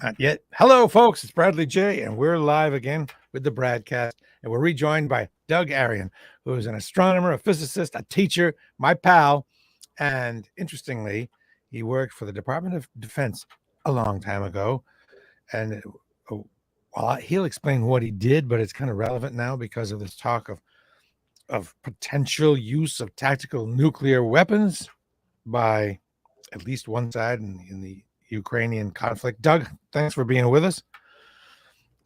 Not yet. Hello, folks. It's Bradley J, and we're live again with the Bradcast. And we're rejoined by Doug Arion, who is an astronomer, a physicist, a teacher, my pal. And interestingly, he worked for the Department of Defense a long time ago. And well, he'll explain what he did, but it's kind of relevant now because of this talk of potential use of tactical nuclear weapons by at least one side in the Ukrainian conflict. Doug, thanks for being with us.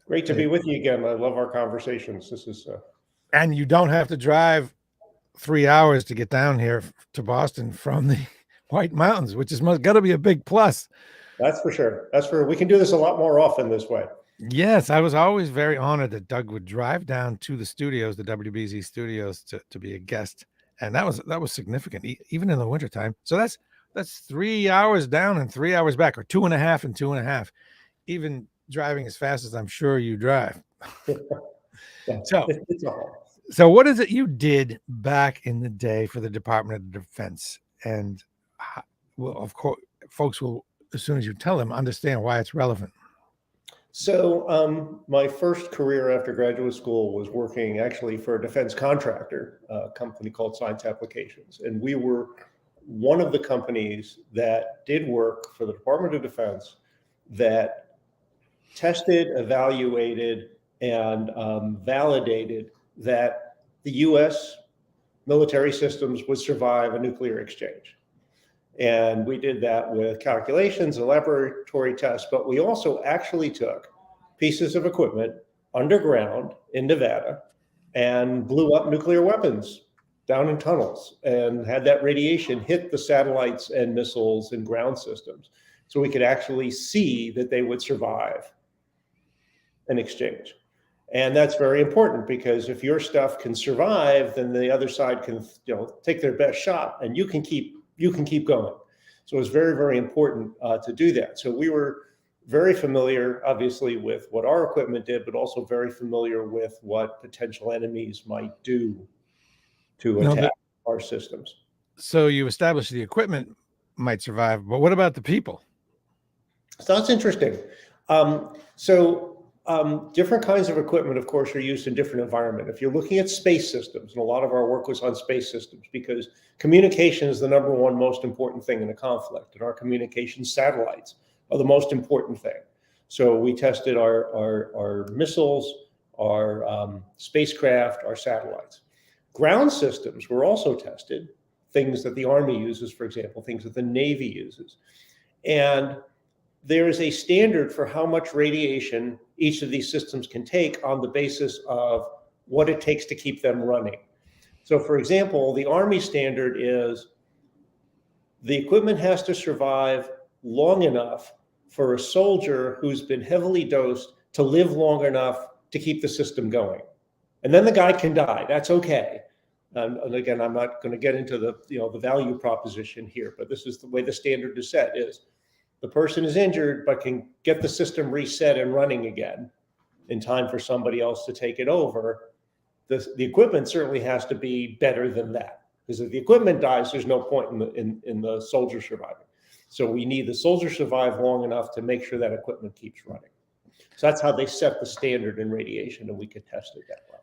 Great to be with you again. I love our conversations. This is and you don't have to drive 3 hours to get down here to Boston from the White Mountains, which is got to be a big plus. That's for sure. We can do this a lot more often this way. Yes, I was always very honored that Doug would drive down to the studios, the WBZ studios, to be a guest, and that was significant, even in the wintertime. So that's 3 hours down and 3 hours back, or 2.5 and 2.5, even driving as fast as I'm sure you drive. So what is it you did back in the day for the Department of Defense? And well, of course, folks will, as soon as you tell them, understand why it's relevant. So my first career after graduate school was working actually for a defense contractor, a company called Science Applications. And we were one of the companies that did work for the Department of Defense that tested, evaluated, and validated that the U.S. military systems would survive a nuclear exchange. And we did that with calculations and laboratory tests, but we also actually took pieces of equipment underground in Nevada and blew up nuclear weapons down in tunnels and had that radiation hit the satellites and missiles and ground systems. So we could actually see that they would survive an exchange. And that's very important, because if your stuff can survive, then the other side can, take their best shot, and you can keep going. So it's very, very important to do that. So we were very familiar, obviously, with what our equipment did, but also very familiar with what potential enemies might do to attack our systems. So you established the equipment might survive, but what about the people? So that's interesting. Different kinds of equipment, of course, are used in different environments. If you're looking at space systems, and a lot of our work was on space systems, because communication is the number one most important thing in a conflict, and our communication satellites are the most important thing. So we tested our missiles, our spacecraft, our satellites. Ground systems were also tested, things that the Army uses, for example, things that the Navy uses. And there is a standard for how much radiation each of these systems can take on the basis of what it takes to keep them running. So, for example, the Army standard is the equipment has to survive long enough for a soldier who's been heavily dosed to live long enough to keep the system going. And then the guy can die. That's okay. And again, I'm not going to get into the value proposition here, but this is the way the standard is set: is the person is injured, but can get the system reset and running again in time for somebody else to take it over. The equipment certainly has to be better than that, because if the equipment dies, there's no point in the soldier surviving. So we need the soldier survive long enough to make sure that equipment keeps running. So that's how they set the standard in radiation, and we could test it that way.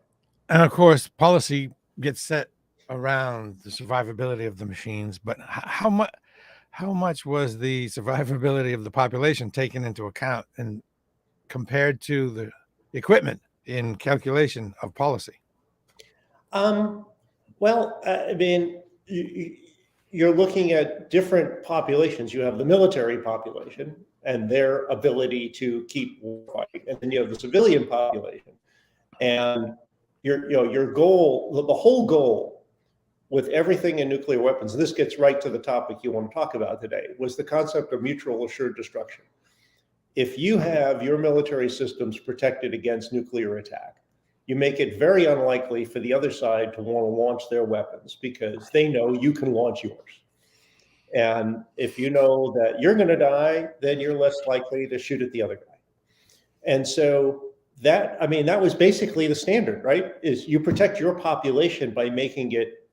And of course, policy gets set around the survivability of the machines, but how much was the survivability of the population taken into account and compared to the equipment in calculation of policy? You're looking at different populations. You have the military population and their ability to keep war fighting, and then you have the civilian population. And your goal, the whole goal with everything in nuclear weapons, and this gets right to the topic you want to talk about today, was the concept of mutual assured destruction. If you have your military systems protected against nuclear attack, you make it very unlikely for the other side to want to launch their weapons, because they know you can launch yours. And if you know that you're going to die, then you're less likely to shoot at the other guy. And so that was basically the standard, right? Is you protect your population by making it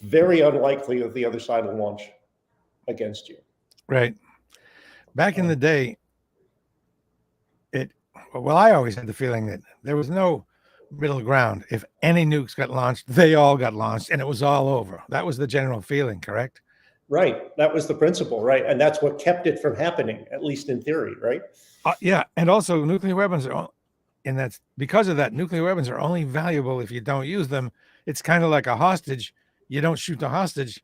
very unlikely that the other side will launch against you. Right. Back in the day, it, well, I always had the feeling that there was no middle ground. If any nukes got launched, they all got launched and it was all over. That was the general feeling, correct? Right. That was the principle, right? And that's what kept it from happening, at least in theory, right? Yeah. And also, nuclear weapons are, and that's because of that, nuclear weapons are only valuable if you don't use them. It's kind of like a hostage. You don't shoot the hostage.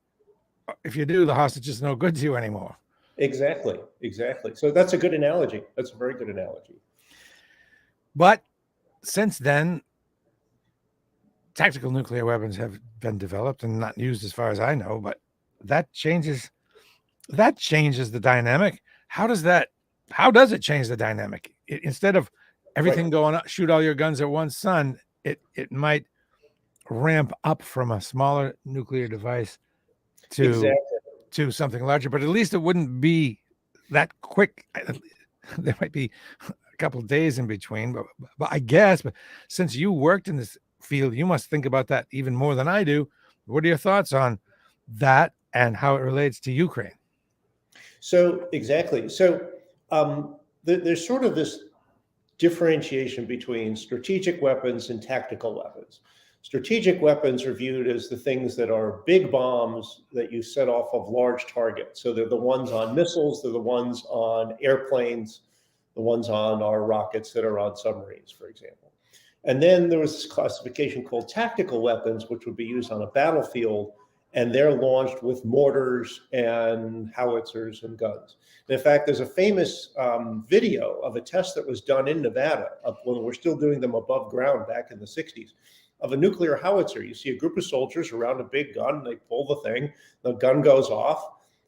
If you do, the hostage is no good to you anymore. Exactly. Exactly. So that's a good analogy. That's a very good analogy. But since then, tactical nuclear weapons have been developed and not used as far as I know, but that changes the dynamic. How does it change the dynamic? Instead of everything going up, shoot all your guns at once, son, it might ramp up from a smaller nuclear device to Exactly. to something larger, but at least it wouldn't be that quick. There might be a couple of days in between, but I guess, but since you worked in this field, you must think about that even more than I do. What are your thoughts on that and how it relates to Ukraine? So exactly. So there's sort of this differentiation between strategic weapons and tactical weapons. Strategic weapons are viewed as the things that are big bombs that you set off of large targets. So they're the ones on missiles, they're the ones on airplanes, the ones on our rockets that are on submarines, for example. And then there was this classification called tactical weapons, which would be used on a battlefield, and they're launched with mortars and howitzers and guns. And in fact, there's a famous video of a test that was done in Nevada when we're still doing them above ground back in the 60s of a nuclear howitzer. You see a group of soldiers around a big gun, they pull the thing, the gun goes off,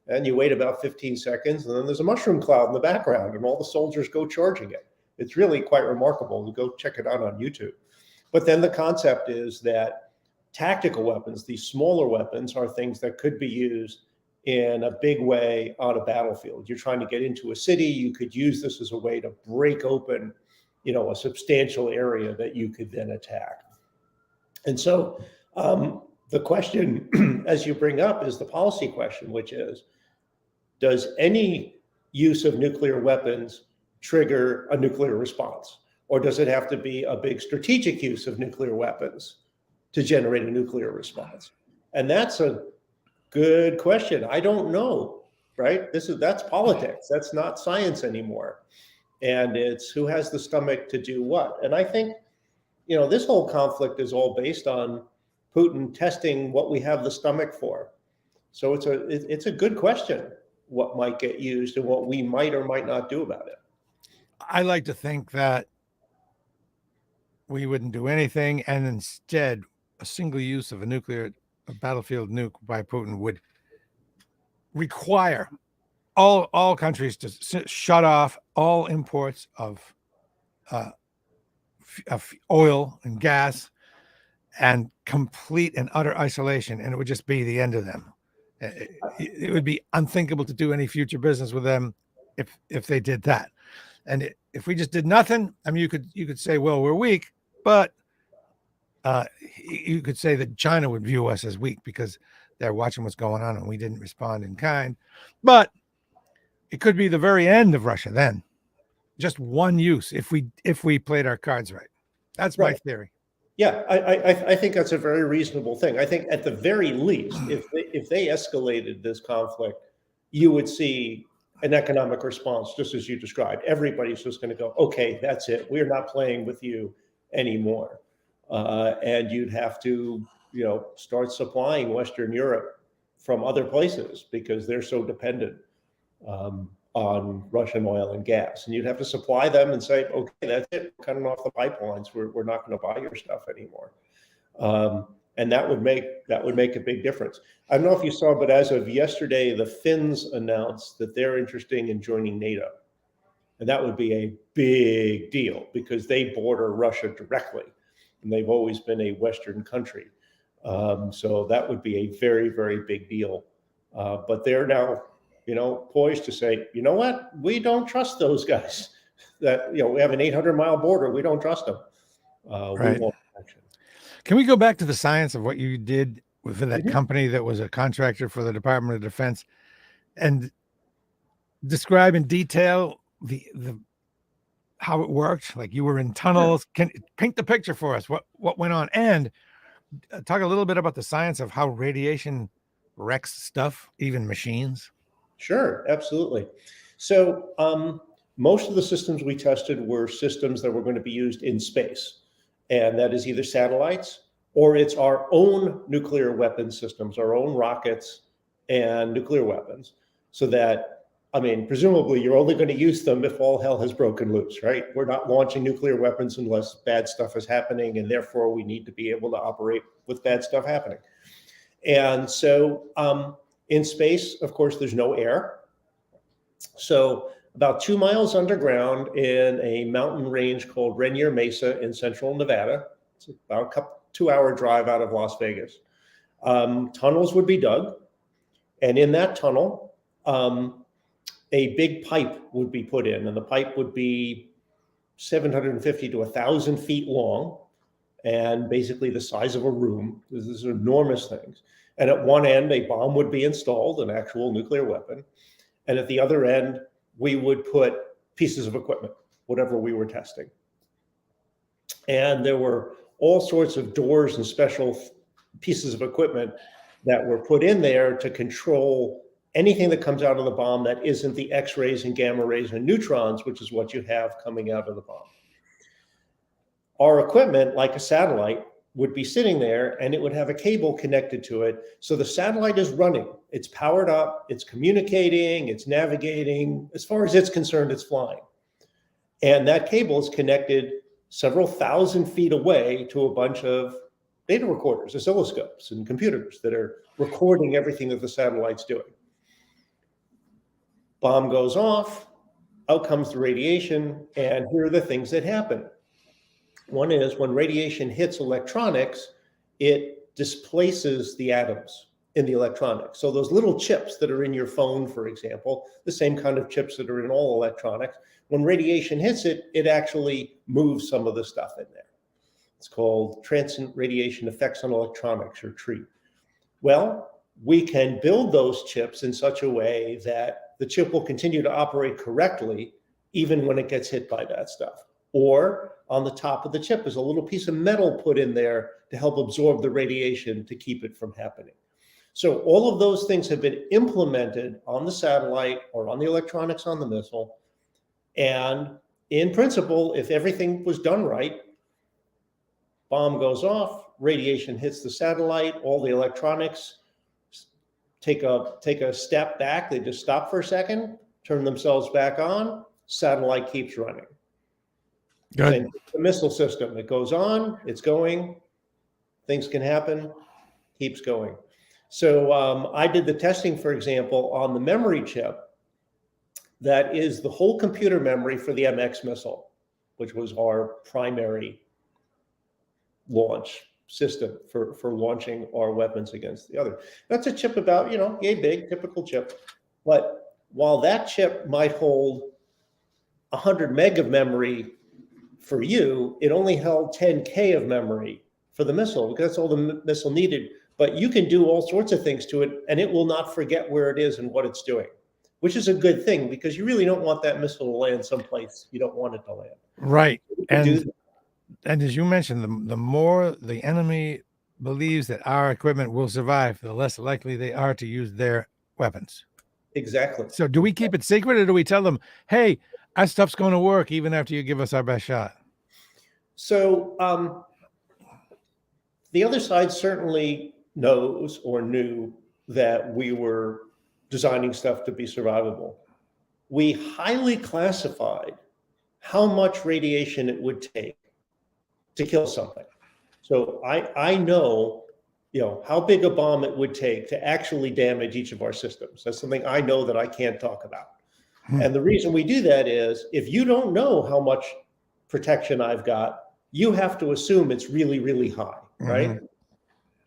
and you wait about 15 seconds, and then there's a mushroom cloud in the background, and all the soldiers go charging it. It's really quite remarkable. Go check it out on YouTube. But then the concept is that tactical weapons, these smaller weapons, are things that could be used in a big way on a battlefield. You're trying to get into a city, you could use this as a way to break open, a substantial area that you could then attack. And so the question, as you bring up, is the policy question, which is, does any use of nuclear weapons trigger a nuclear response? Or does it have to be a big strategic use of nuclear weapons to generate a nuclear response? And that's a good question. I don't know, right? That's politics. That's not science anymore. And it's who has the stomach to do what. And I think, this whole conflict is all based on Putin testing what we have the stomach for. So it's a good question, what might get used and what we might or might not do about it. I like to think that we wouldn't do anything, and instead a single use of a battlefield nuke by Putin would require all countries to shut off all imports of oil and gas and complete and utter isolation, and it would just be the end of them. It would be unthinkable to do any future business with them if they did that. And if we just did nothing, I mean, you could say, well, we're weak, but you could say that China would view us as weak because they're watching what's going on and we didn't respond in kind. But it could be the very end of Russia then. Just one use if we played our cards right. That's my theory. Yeah, I think that's a very reasonable thing. I think at the very least, if they escalated this conflict, you would see an economic response, just as you described. Everybody's just going to go, okay, that's it. We're not playing with you anymore. And you'd have to, start supplying Western Europe from other places because they're so dependent on Russian oil and gas. And you'd have to supply them and say, okay, that's it. We're cutting off the pipelines. We're not going to buy your stuff anymore. And that would make a big difference. I don't know if you saw, but as of yesterday, the Finns announced that they're interested in joining NATO. And that would be a big deal because they border Russia directly. And they've always been a Western country. So that would be a very, very big deal. But they're now, poised to say, you know what? We don't trust those guys. That, we have an 800-mile border. We don't trust them. Right. We won't action. Can we go back to the science of what you did with that company that was a contractor for the Department of Defense and describe in detail how it worked? Like you were in tunnels. Can paint the picture for us? What went on? And talk a little bit about the science of how radiation wrecks stuff, even machines. Sure, absolutely. So most of the systems we tested were systems that were going to be used in space, and that is either satellites or it's our own nuclear weapon systems, our own rockets and nuclear weapons. So that, I mean, presumably you're only going to use them if all hell has broken loose, right? We're not launching nuclear weapons unless bad stuff is happening, and therefore we need to be able to operate with bad stuff happening. And so in space, of course, there's no air. So about 2 miles underground in a mountain range called Rainier Mesa in central Nevada, it's about a 2-hour drive out of Las Vegas, tunnels would be dug. And in that tunnel, a big pipe would be put in, and the pipe would be 750 to 1,000 feet long, and basically the size of a room. These are enormous things. And at one end, a bomb would be installed, an actual nuclear weapon. And at the other end, we would put pieces of equipment, whatever we were testing. And there were all sorts of doors and special pieces of equipment that were put in there to control anything that comes out of the bomb that isn't the X-rays and gamma rays and neutrons, which is what you have coming out of the bomb. Our equipment, like a satellite, would be sitting there and it would have a cable connected to it. So the satellite is running, it's powered up, it's communicating, it's navigating. As far as it's concerned, it's flying. And that cable is connected several thousand feet away to a bunch of data recorders, oscilloscopes, and computers that are recording everything that the satellite's doing. Bomb goes off, out comes the radiation, and here are the things that happen. One is when radiation hits electronics, it displaces the atoms in the electronics. So those little chips that are in your phone, for example, the same kind of chips that are in all electronics, when radiation hits it, it actually moves some of the stuff in there. It's called transient radiation effects on electronics, or TREE. Well, we can build those chips in such a way that the chip will continue to operate correctly even when it gets hit by that stuff. Or on the top of the chip is a little piece of metal put in there to help absorb the radiation to keep it from happening. So all of those things have been implemented on the satellite or on the electronics on the missile. And in principle, if everything was done right, bomb goes off, radiation hits the satellite, all the electronics take a step back, they just stop for a second, turn themselves back on, satellite keeps running. Good. And the missile system, it goes on, it's going, things can happen, keeps going. So I did the testing, for example, on the memory chip that is the whole computer memory for the MX missile, which was our primary launch system for launching our weapons against the other. That's a chip about, yay big, typical chip. But while that chip might hold 100 meg of memory for you, it only held 10K of memory for the missile, because that's all the missile needed. But you can do all sorts of things to it, and it will not forget where it is and what it's doing, which is a good thing, because you really don't want that missile to land someplace you don't want it to land. Right. And as you mentioned, the more the enemy believes that our equipment will survive, the less likely they are to use their weapons. Exactly. So do we keep it secret, or do we tell them, hey, our stuff's going to work even after you give us our best shot? So the other side certainly knows or knew that we were designing stuff to be survivable. We highly classified how much radiation it would take to kill something. So I know, how big a bomb it would take to actually damage each of our systems. That's something I know that I can't talk about. And the reason we do that is, if you don't know how much protection I've got, you have to assume it's really, really high, right? Mm-hmm.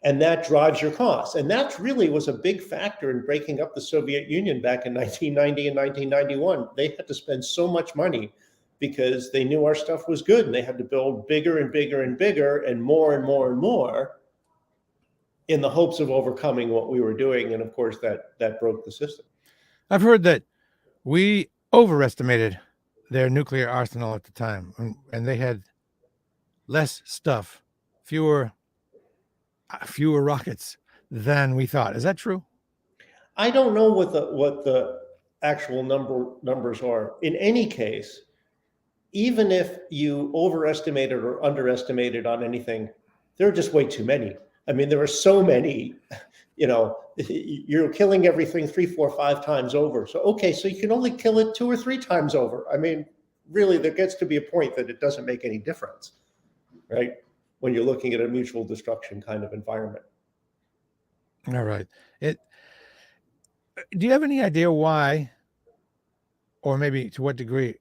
And that drives your costs. And that really was a big factor in breaking up the Soviet Union back in 1990 and 1991. They had to spend so much money because they knew our stuff was good, and they had to build bigger and bigger and bigger and more and more and more in the hopes of overcoming what we were doing. And of course, that broke the system. I've heard that we overestimated their nuclear arsenal at the time, and they had less stuff, fewer rockets than we thought. Is that true? I don't know what the actual numbers are. In any case, even if you overestimated or underestimated on anything, there are just way too many. I mean, there are so many, you're killing everything 3, 4, 5 times over. So, okay, so you can only kill it 2 or 3 times over. I mean, really, there gets to be a point that it doesn't make any difference, right? When you're looking at a mutual destruction kind of environment. All right. Do you have any idea why, or maybe to what degree,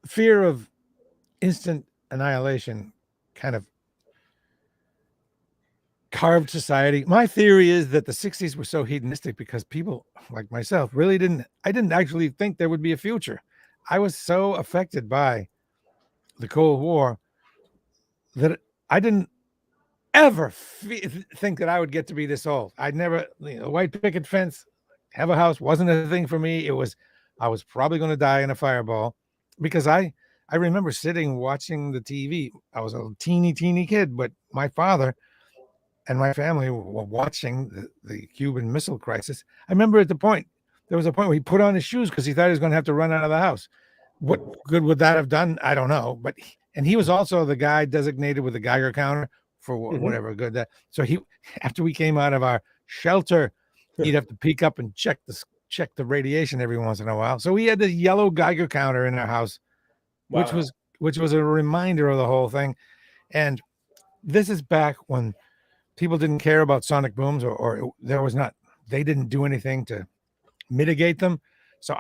fear of instant annihilation kind of carved society? My theory is that the 60s were so hedonistic because people like myself I didn't actually think there would be a future. I was so affected by the Cold War that I didn't ever think that I would get to be this old. I'd never, white picket fence, have a house wasn't a thing for me. I was probably going to die in a fireball because I remember sitting watching the TV. I was a teeny kid, but my father and my family were watching the Cuban Missile Crisis. I remember there was a point where he put on his shoes because he thought he was going to have to run out of the house. What good would that have done? I don't know. But he was also the guy designated with the Geiger counter for whatever good that. So after we came out of our shelter, he'd have to peek up and check the radiation every once in a while. So we had the yellow Geiger counter in our house, Wow. which was a reminder of the whole thing. And this is back when people didn't care about sonic booms, or they didn't do anything to mitigate them. So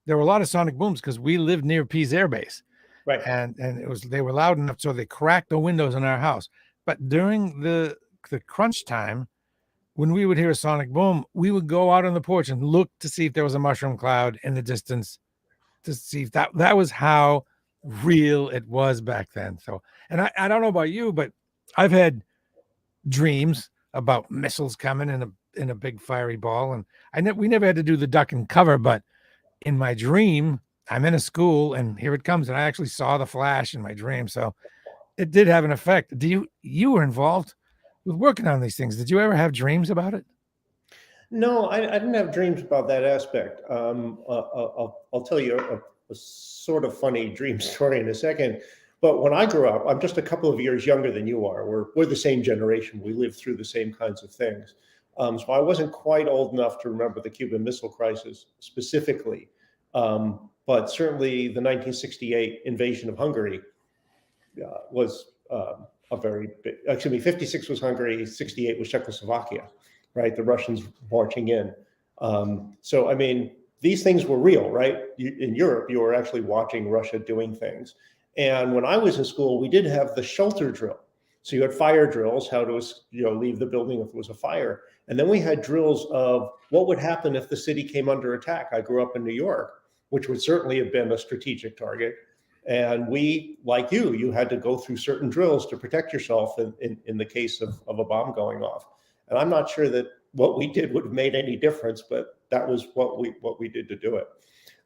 there were a lot of sonic booms because we lived near Pease Air Base, right? And they were loud enough so they cracked the windows in our house. But during the crunch time, when we would hear a sonic boom, we would go out on the porch and look to see if there was a mushroom cloud in the distance, to see if that was how real it was back then. So, and I don't know about you, but I've had dreams about missiles coming in a big fiery ball, and we never had to do the duck and cover, but in my dream I'm in a school and here it comes, and I actually saw the flash in my dream. So it did have an effect. You were involved with working on these things. Did you ever have dreams about it? No, I didn't have dreams about that aspect. I'll tell you a sort of funny dream story in a second. But when I grew up, I'm just a couple of years younger than you are. We're the same generation. We lived through the same kinds of things. So I wasn't quite old enough to remember the Cuban Missile Crisis specifically. But certainly the 1968 invasion of Hungary was a very big, 56 was Hungary, 68 was Czechoslovakia, right? The Russians marching in. So, I mean, these things were real, right? In Europe, you were actually watching Russia doing things. And when I was in school, we did have the shelter drill. So you had fire drills, how to leave the building if there was a fire. And then we had drills of what would happen if the city came under attack. I grew up in New York, which would certainly have been a strategic target. And we, like you had to go through certain drills to protect yourself in the case of a bomb going off. And I'm not sure that what we did would have made any difference, but that was what we did to do it.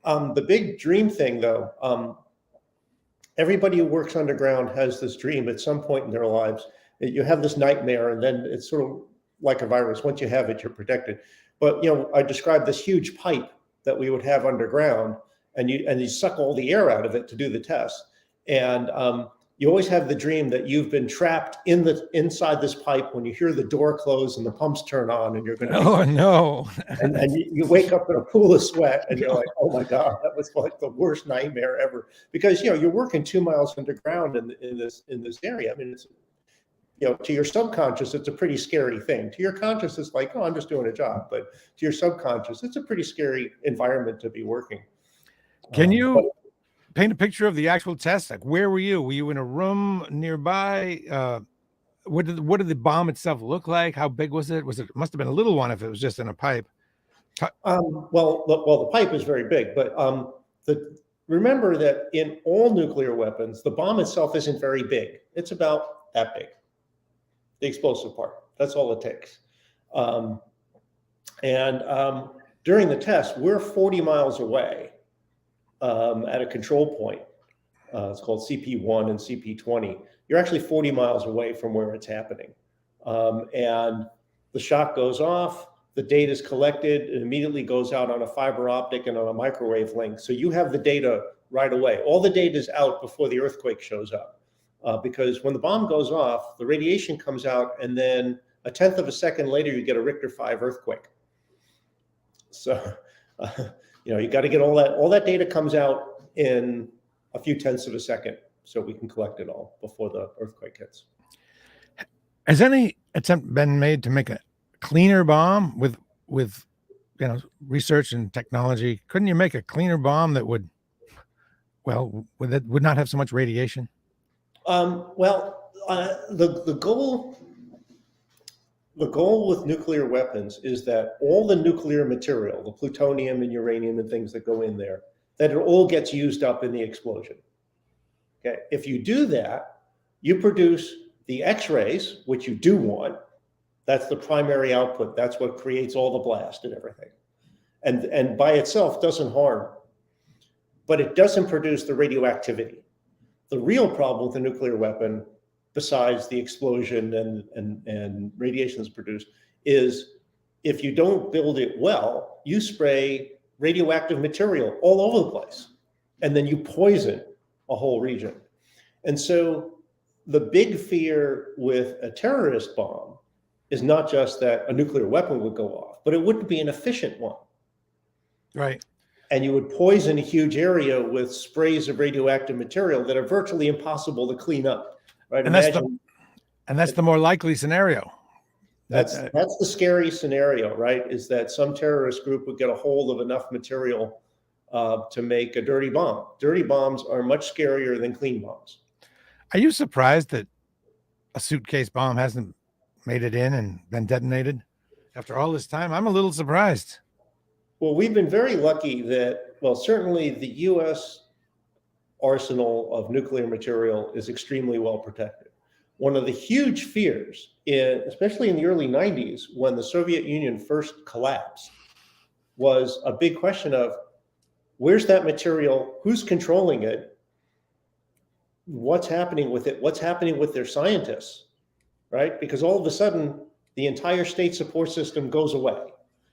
The big dream thing, though, everybody who works underground has this dream at some point in their lives. You have this nightmare, and then it's sort of like a virus. Once you have it, you're protected. But I described this huge pipe that we would have underground, and you suck all the air out of it to do the test. And you always have the dream that you've been trapped inside this pipe when you hear the door close and the pumps turn on, and you're going to. Oh no! and you wake up in a pool of sweat, and you're like, "Oh my God, that was like the worst nightmare ever." Because you're working 2 miles underground in this area. I mean, it's to your subconscious, it's a pretty scary thing. To your conscious, it's like, "Oh, I'm just doing a job." But to your subconscious, it's a pretty scary environment to be working. Can you paint a picture of the actual test? Like, where were you? Were you in a room nearby? What did the bomb itself look like? How big was it? It must have been a little one if it was just in a pipe. Well, the pipe is very big, but remember that in all nuclear weapons, the bomb itself isn't very big. It's about that big. The explosive part. That's all it takes. During the test, we're 40 miles away. at a control point. It's called CP1 and CP20. You're actually 40 miles away from where it's happening. And the shock goes off, the data is collected, it immediately goes out on a fiber optic and on a microwave link. So you have the data right away. All the data is out before the earthquake shows up. Because when the bomb goes off, the radiation comes out, and then a tenth of a second later, you get a Richter 5 earthquake. So, you got to get all that data comes out in a few tenths of a second, so we can collect it all before the earthquake hits. Has any attempt been made to make a cleaner bomb with research and technology? Couldn't you make a cleaner bomb that would not have so much radiation? The goal with nuclear weapons is that all the nuclear material, the plutonium and uranium and things that go in there, that it all gets used up in the explosion. Okay, if you do that, you produce the X-rays, which you do want. That's the primary output. That's what creates all the blast and everything. And by itself doesn't harm, but it doesn't produce the radioactivity. The real problem with a nuclear weapon, besides the explosion and radiation that's produced, is if you don't build it well, you spray radioactive material all over the place, and then you poison a whole region. And so the big fear with a terrorist bomb is not just that a nuclear weapon would go off, but it wouldn't be an efficient one. Right. And you would poison a huge area with sprays of radioactive material that are virtually impossible to clean up. Right. And that's the more likely scenario. That's the scary scenario, right? Is that some terrorist group would get a hold of enough material to make a dirty bomb. Dirty bombs are much scarier than clean bombs. Are you surprised that a suitcase bomb hasn't made it in and been detonated after all this time? I'm a little surprised. Well, we've been very lucky that, certainly the U.S. arsenal of nuclear material is extremely well protected. One of the huge fears, especially in the early 90s, when the Soviet Union first collapsed, was a big question of where's that material, who's controlling it, what's happening with it, what's happening with their scientists, right? Because all of a sudden, the entire state support system goes away.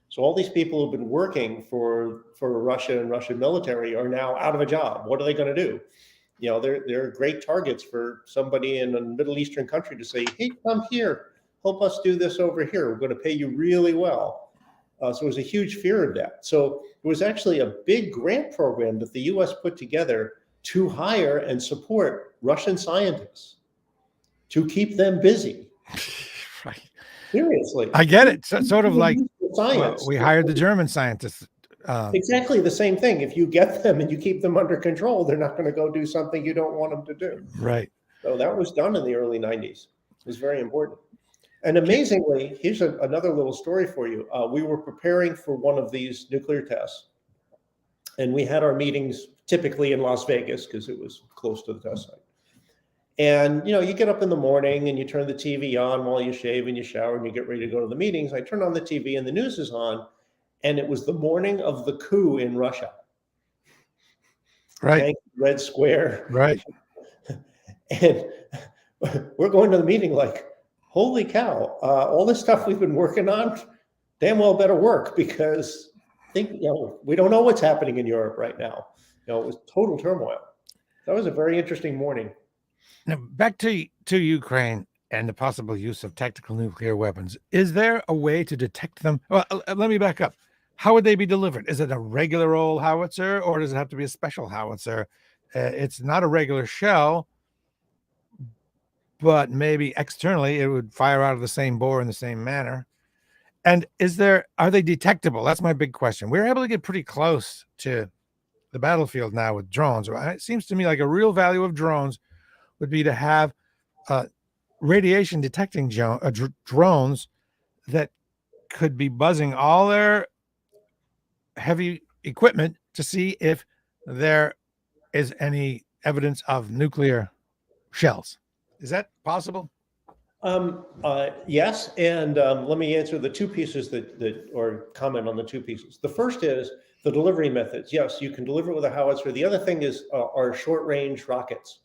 So all these people who've been working for Russia and Russian military are now out of a job. What are they going to do? They're great targets for somebody in a Middle Eastern country to say, hey, come here, help us do this over here. We're going to pay you really well. So there was a huge fear of that. So it was actually a big grant program that the U.S. put together to hire and support Russian scientists, to keep them busy. Right. Seriously. I get it. So, sort of like science. We hired the German scientists. Exactly the same thing. If you get them and you keep them under control, they're not going to go do something you don't want them to do. Right. So that was done in the early 90s. It was very important. And amazingly, here's another little story for you. We were preparing for one of these nuclear tests, and we had our meetings typically in Las Vegas because it was close to the test site. And, you get up in the morning and you turn the TV on while you shave and you shower and you get ready to go to the meetings. I turn on the TV and the news is on, and it was the morning of the coup in Russia. Right. Tank, Red Square. Right. And we're going to the meeting like, holy cow, all this stuff we've been working on damn well better work, because we don't know what's happening in Europe right now. It was total turmoil. That was a very interesting morning. Now, back to Ukraine and the possible use of tactical nuclear weapons. Is there a way to detect them? Well, let me back up. How would they be delivered? Is it a regular old howitzer, or does it have to be a special howitzer? It's not a regular shell, but maybe externally it would fire out of the same bore in the same manner. And are they detectable? That's my big question. We're able to get pretty close to the battlefield now with drones. It seems to me like a real value of drones would be to have radiation detecting drones that could be buzzing all their heavy equipment to see if there is any evidence of nuclear shells. Is that possible? Yes. And let me answer the two pieces or comment on the two pieces. The first is The delivery methods, yes, you can deliver with a howitzer. The other thing is are short-range rockets,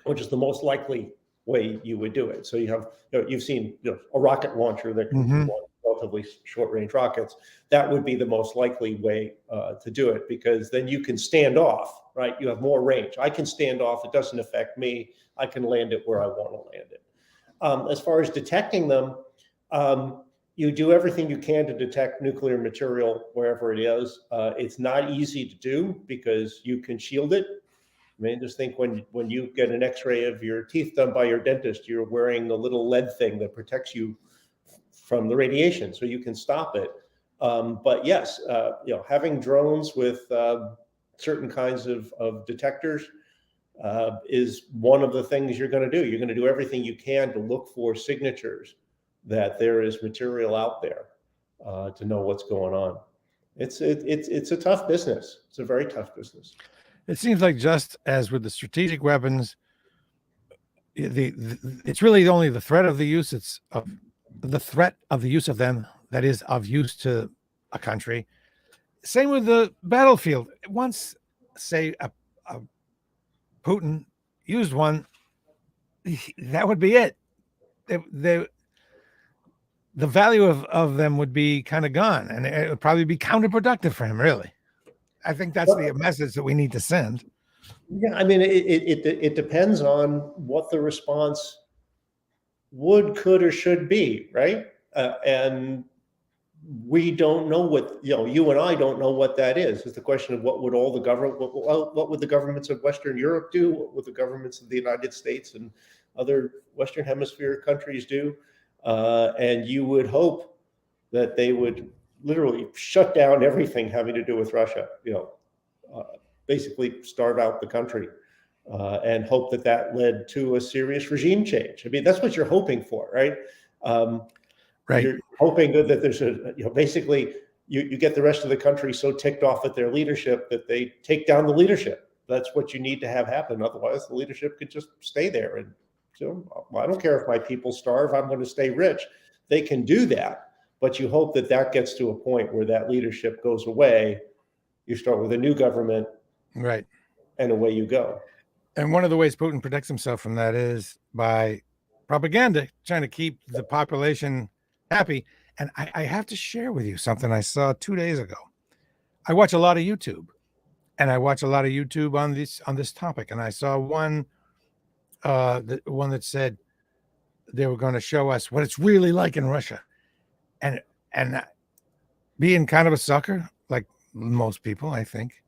which is the most likely way you would do it. So you've seen a rocket launcher that can Mm-hmm. launch relatively short-range rockets. That would be the most likely way to do it, because then you can stand off, right? You have more range. I can stand off. It doesn't affect me. I can land it where I want to land it. As far as detecting them, you do everything you can to detect nuclear material wherever it is. It's not easy to do because you can shield it. I mean, just think when you get an X-ray of your teeth done by your dentist, you're wearing a little lead thing that protects you from the radiation, so you can stop it. But yes, having drones with certain kinds of detectors is one of the things you're going to do. You're going to do everything you can to look for signatures that there is material out there to know what's going on. It's a tough business. It's a very tough business. It seems like just as with the strategic weapons, it's really only the threat of the use. It's of the threat of the use of them that is of use to a country. Same with the battlefield. Once, say, a Putin used one, that would be it. The value of them would be kind of gone, and it would probably be counterproductive for him, really. I think that's the message that we need to send. Yeah, I mean, it depends on what the response would, could, or should be, right? And we don't know what, you and I don't know what that is. It's the question of what would all the what would the governments of Western Europe do? What would the governments of the United States and other Western Hemisphere countries do? And you would hope that they would literally shut down everything having to do with Russia, basically starve out the country, and hope that led to a serious regime change. I mean, that's what you're hoping for, right? Right. You're hoping that there's basically you get the rest of the country so ticked off at their leadership that they take down the leadership. That's what you need to have happen. Otherwise, the leadership could just stay there. And so I don't care if my people starve, I'm going to stay rich. They can do that, but you hope that gets to a point where that leadership goes away. You start with a new government, right, and away you go. And one of the ways Putin protects himself from that is by propaganda, trying to keep the population happy. And I have to share with you something I saw 2 days ago. I watch a lot of YouTube, and I watch a lot of YouTube on this topic. And I saw one that said they were going to show us what it's really like in Russia. And being kind of a sucker, like most people, I think,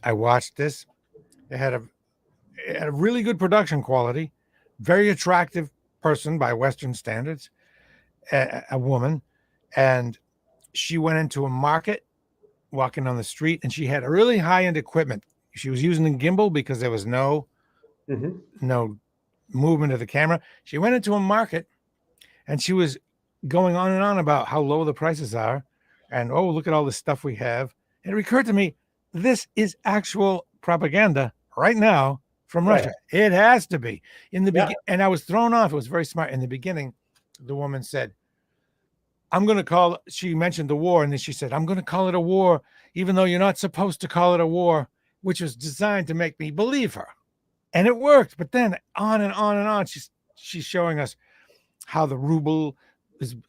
I watched this. It had a really good production quality, very attractive person by Western standards, a woman, and she went into a market, walking on the street, and she had a really high-end equipment. She was using a gimbal because there was no movement of the camera. She went into a market, and she was going on and on about how low the prices are, and look at all the stuff we have. And it occurred to me, this is actual propaganda right now from Russia. Right. It has to be. In the beginning, and I was thrown off. It was very smart. In the beginning, the woman said, she mentioned the war, and then she said, I'm going to call it a war, even though you're not supposed to call it a war, which was designed to make me believe her. And it worked. But then on and on and on, she's showing us how the ruble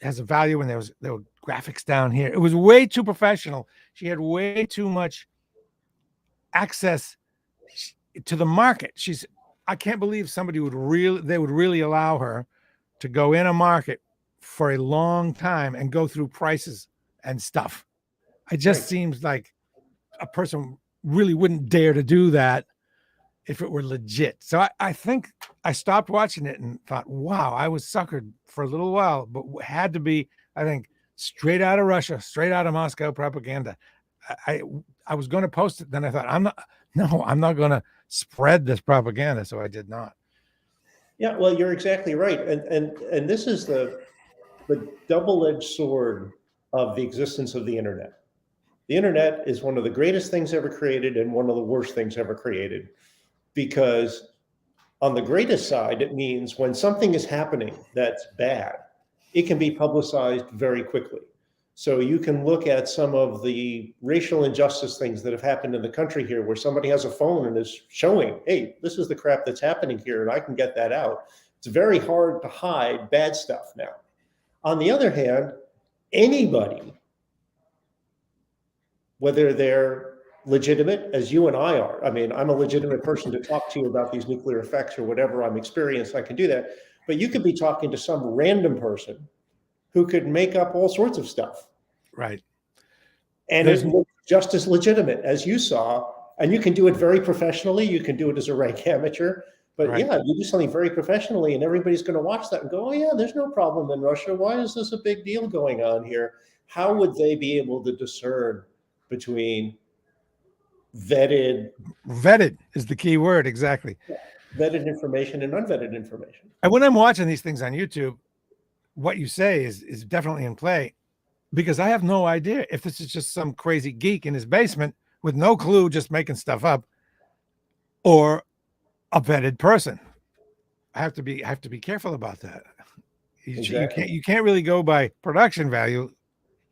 has a value, and there were graphics down here. It was way too professional. She had way too much access to the market. I can't believe they would really allow her to go in a market for a long time and go through prices and stuff. It just seems like a person really wouldn't dare to do that if it were legit. So I think I stopped watching it and thought, wow, I was suckered for a little while, but had to be, I think, straight out of Russia, straight out of Moscow propaganda. I was going to post it. Then I thought, I'm not going to spread this propaganda. So I did not. Yeah, well, you're exactly right. And this is the double-edged sword of the existence of the internet. The internet is one of the greatest things ever created and one of the worst things ever created, because on the greatest side, it means when something is happening that's bad, it can be publicized very quickly. So you can look at some of the racial injustice things that have happened in the country here, where somebody has a phone and is showing, hey, this is the crap that's happening here, and I can get that out. It's very hard to hide bad stuff now. On the other hand, anybody, whether they're legitimate, as you and I are, I mean, I'm a legitimate person to talk to you about these nuclear effects or whatever I'm experienced, I can do that. But you could be talking to some random person who could make up all sorts of stuff. Right. And it looks just as legitimate as you saw. And you can do it very professionally. You can do it as a rank amateur. But Right. yeah, you do something very professionally and everybody's going to watch that and go, oh yeah, there's no problem in Russia. Why is this a big deal going on here? How would they be able to discern between vetted is the key word, exactly. Vetted information and unvetted information? And when I'm watching these things on YouTube, what you say is definitely in play, because I have no idea if this is just some crazy geek in his basement with no clue, just making stuff up, or a vetted person. I have to be careful about that. Exactly. You can't really go by production value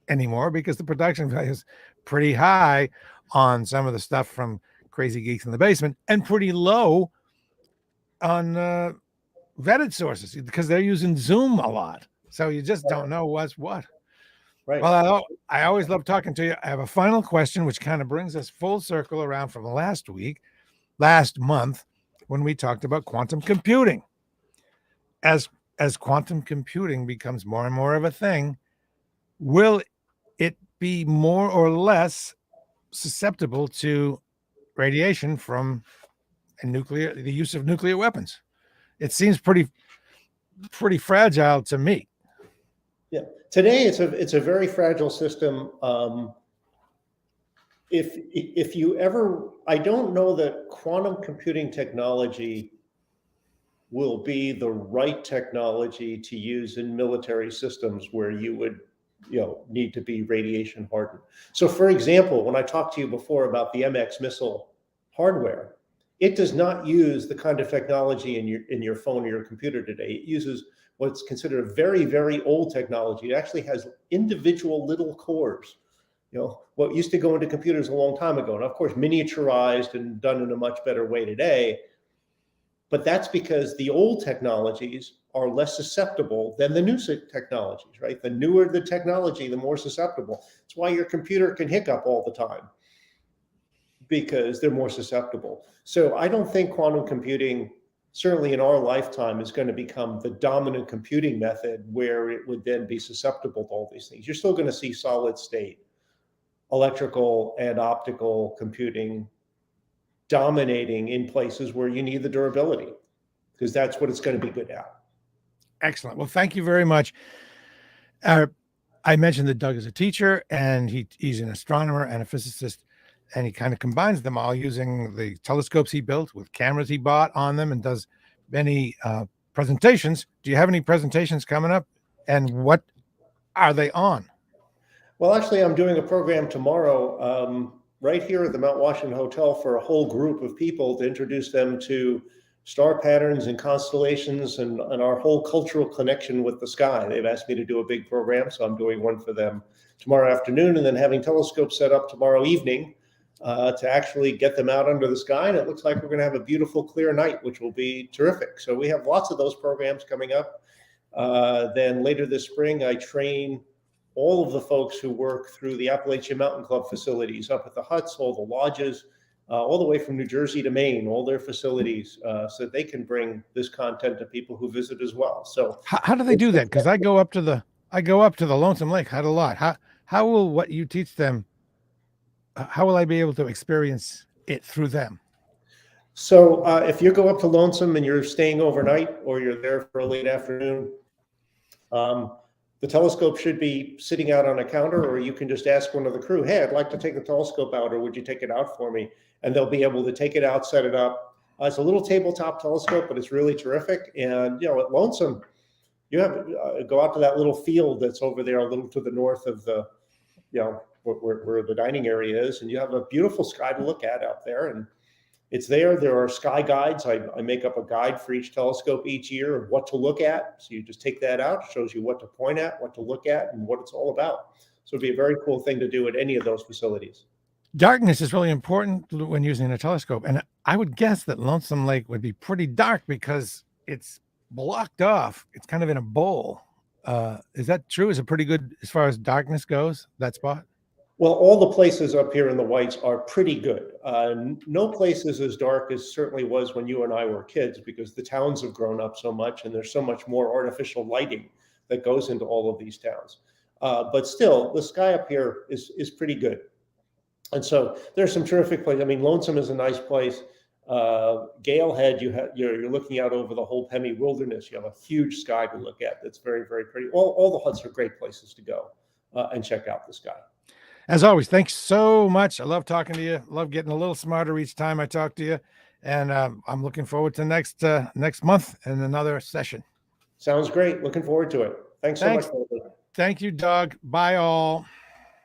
anymore, because the production value is pretty high on some of the stuff from crazy geeks in the basement, and pretty low on vetted sources, because they're using Zoom a lot. So you just don't know what's what. Right. Well, I always love talking to you. I have a final question, which kind of brings us full circle around from last month, when we talked about quantum computing. As quantum computing becomes more and more of a thing, will it be more or less susceptible to radiation from the use of nuclear weapons? It seems pretty fragile to me. Yeah. Today, it's a very fragile system. If you ever, I don't know that quantum computing technology will be the right technology to use in military systems where you would, need to be radiation hardened. So, for example, when I talked to you before about the MX missile hardware, it does not use the kind of technology in your phone or your computer today. It uses what's considered a very, very old technology. It actually has individual little cores. What used to go into computers a long time ago, and of course miniaturized and done in a much better way today. But that's because the old technologies are less susceptible than the new technologies, right? The newer the technology, the more susceptible. That's why your computer can hiccup all the time, because they're more susceptible. So I don't think quantum computing, certainly in our lifetime, is going to become the dominant computing method where it would then be susceptible to all these things. You're still going to see solid state, electrical and optical computing dominating in places where you need the durability, because that's what it's going to be good at. Excellent. Well, thank you very much. I mentioned that Doug is a teacher, and he's an astronomer and a physicist, and he kind of combines them all using the telescopes he built with cameras he bought on them, and does many presentations. Do you have any presentations coming up, and what are they on? Well, actually, I'm doing a program tomorrow right here at the Mount Washington Hotel for a whole group of people to introduce them to star patterns and constellations and our whole cultural connection with the sky. They've asked me to do a big program, so I'm doing one for them tomorrow afternoon, and then having telescopes set up tomorrow evening to actually get them out under the sky. And it looks like we're going to have a beautiful, clear night, which will be terrific. So we have lots of those programs coming up. Then later this spring, I train all of the folks who work through the Appalachian Mountain Club facilities up at the huts, all the lodges, all the way from New Jersey to Maine, all their facilities, so that they can bring this content to people who visit as well. So how do they do that? Because I go up to the Lonesome Lake a lot. How will what you teach them? How will I be able to experience it through them? So if you go up to Lonesome and you're staying overnight, or you're there for a late afternoon, the telescope should be sitting out on a counter, or you can just ask one of the crew, hey, I'd like to take the telescope out, or would you take it out for me? And they'll be able to take it out, set it up. It's a little tabletop telescope, but it's really terrific. And, at Lonesome, you have go out to that little field that's over there a little to the north of the, where the dining area is. And you have a beautiful sky to look at out there. And it's there. There are sky guides. I make up a guide for each telescope each year of what to look at. So you just take that out, shows you what to point at, what to look at, and what it's all about. So it'd be a very cool thing to do at any of those facilities. Darkness is really important when using a telescope. And I would guess that Lonesome Lake would be pretty dark because it's blocked off. It's kind of in a bowl. Is that true? Is it pretty good as far as darkness goes, that spot? Well, all the places up here in the Whites are pretty good. No place is as dark as certainly was when you and I were kids, because the towns have grown up so much and there's so much more artificial lighting that goes into all of these towns. But still, the sky up here is pretty good. And so there's some terrific places. I mean, Lonesome is a nice place. Galehead, you're looking out over the whole Pemi Wilderness. You have a huge sky to look at. That's very, very pretty. All the huts are great places to go and check out the sky. As always, thanks so much. I love talking to you. Love getting a little smarter each time I talk to you. And I'm looking forward to next month and another session. Sounds great. Looking forward to it. Thanks so much. Thank you, Doug. Bye all.